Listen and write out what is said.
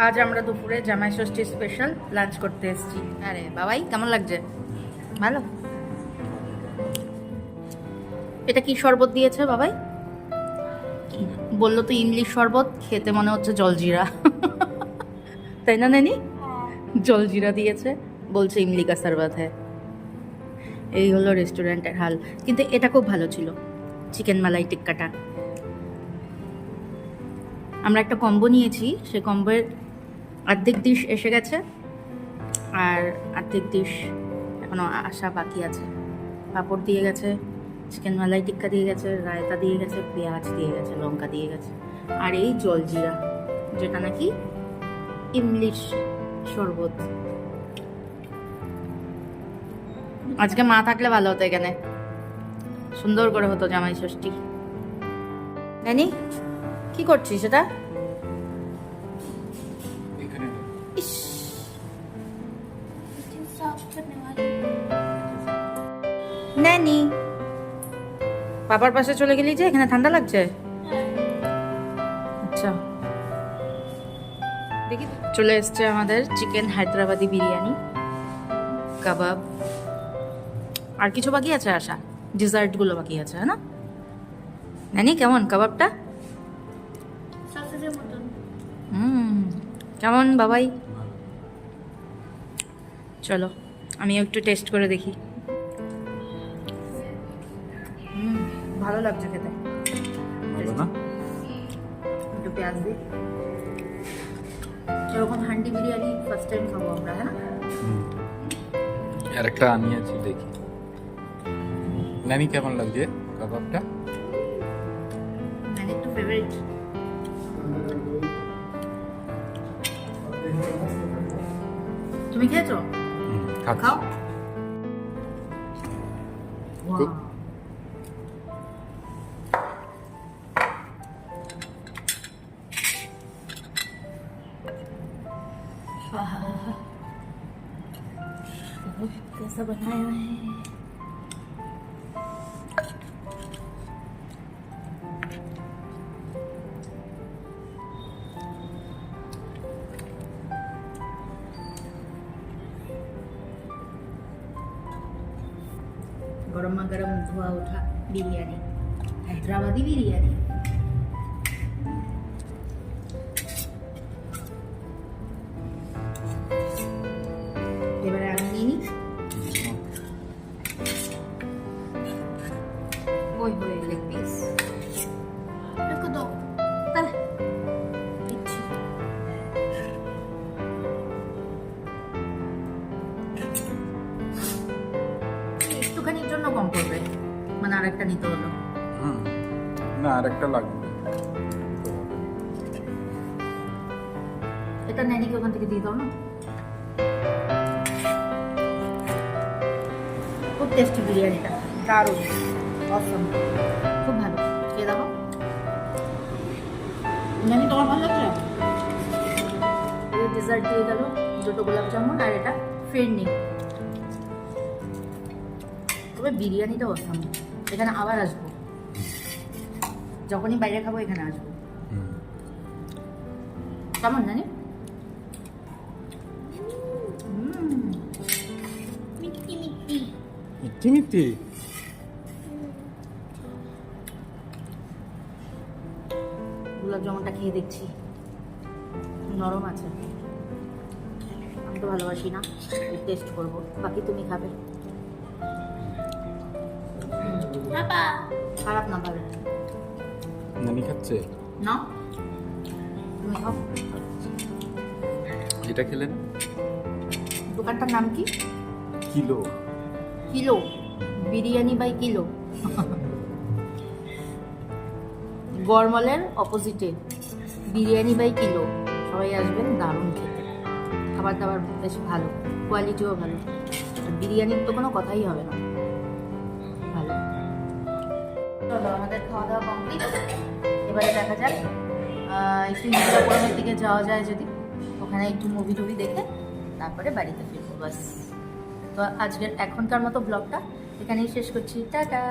আজ আমরা দুপুরে জামাই ষষ্ঠী স্পেশাল লাঞ্চ করতে এসেছি। আরে বাবাই কেমন লাগছে? ভালো। এটা কি শরবত দিয়েছে বাবাই? বললো তো ইমলিশ শরবত, খেতে মনে হচ্ছে জলজিরা। তাই না নানি? জলজিরা দিয়েছে, বলছে ইমলি কা শরবত হ্যাঁ। এই হলো রেস্টুরেন্টের হাল, কিন্তু এটা খুব ভালো ছিল, চিকেন মালাই টিক্কাটা। আমরা একটা কম্বো নিয়েছি, সে কম্বোর অর্ধেক ডিশ এসে গেছে আর অর্ধেক ডিশ এখনো আসা বাকি আছে। পাঁপড় দিয়ে গেছে, চিকেন মালাই টিক্কা দিয়ে গেছে, রায়তা দিয়ে গেছে, পেঁয়াজ দিয়ে গেছে, লঙ্কা দিয়ে গেছে, আর এই জলজিরা যেটা নাকি ইমলিশ শরবত। আজকে মা থাকলে ভালো হতো, এখানে সুন্দর করে হতো জামাই ষষ্ঠী। নানি কি করছিস সেটা? ইস, নানি বাবার পাশে চলে গেলি যে, এখানে ঠান্ডা লাগছে? আচ্ছা দেখি। চলে এসছে আমাদের চিকেন হায়দ্রাবাদি বিরিয়ানি, কাবাব, আর কিছু বাকি আছে আসা, ডিজার্ট গুলো বাকি আছে না? নানি কেমন কাবাবটা? কেমন বাবাই? চলো আমিও একটু টেস্ট করে দেখি। ভালো লাগছে খেতে, ভালো না? একটু পেঁয়াজ দিই। এরকম হান্ডি বিরিয়ানি ফার্স্ট টাইম খাবো আমরা, হ্যাঁ না? আর একটা আনিয়েছি দেখি। নানি কেমন লাগছে কাবাবটা? মানে একটু ফেভারিট। তুমি খেয়েছো? খাও। Good. कैसा बनाया है? गरमा गरम धुआं उठा बिरयानी, हैदराबादी बिरयानी। এবারে আমি নিই। ওই ওই লেগ পিস রেখে দাও তাহলে। একটুখানির জন্য কম করবে, মানে আরেকটা নিতে হলো। না আরেকটা লাগবে। এটা ন্যানিকে ওখান থেকে দিয়ে দাও না। খুব টেস্টি বিরিয়ানিটা, দারুণ, অসম, খুব ভালো। খেয়ে দেখো ন্যানি, তোমার ভালো লাগছে? এই ডেজার্ট দিয়ে গেল দুটো গোলাপ জামুন, আর এটা ফিরনি। তবে বিরিয়ানিটা অসম, এখানে আবার আসবো, যখনই বাইরে খাবো এখানে আসবো। কেমন নানি? মিষ্টি মিষ্টি মিষ্টি মিষ্টি। গোলাপ জামুনটা খেয়ে দেখছি, নরম আছে। আমি তো ভালোবাসি না, টেস্ট করবো, বাকি তুমি খাবে। খারাপ না, ভালো। নানি খাচ্ছে না তুমি খাও। এটা খেলেন? দোকানটার নাম কি? Kilo. Kilo biryani by kilo. গড়মলের অপোজিটে বিরিয়ানি বাই কিলো। সবাই আসবেন, দারুণ খেতে, খাবার দাবার বেশ ভালো, কোয়ালিটিও ভালো, বিরিয়ানির তো কোনো কথাই হবে না, ভালো। চলো আমাদের খাওয়া দাওয়া কমপ্লিট। এবারে দেখা যাক একটু ইন্দ্রাপুরমের দিকে যাওয়া যায় যদি, ওখানে একটু মুভি টুভি দেখে তারপরে বাড়িতে ফিরবো, বাস। তো আজকের এখনকার মতো ব্লগটা এখানেই শেষ করছি, টাটা।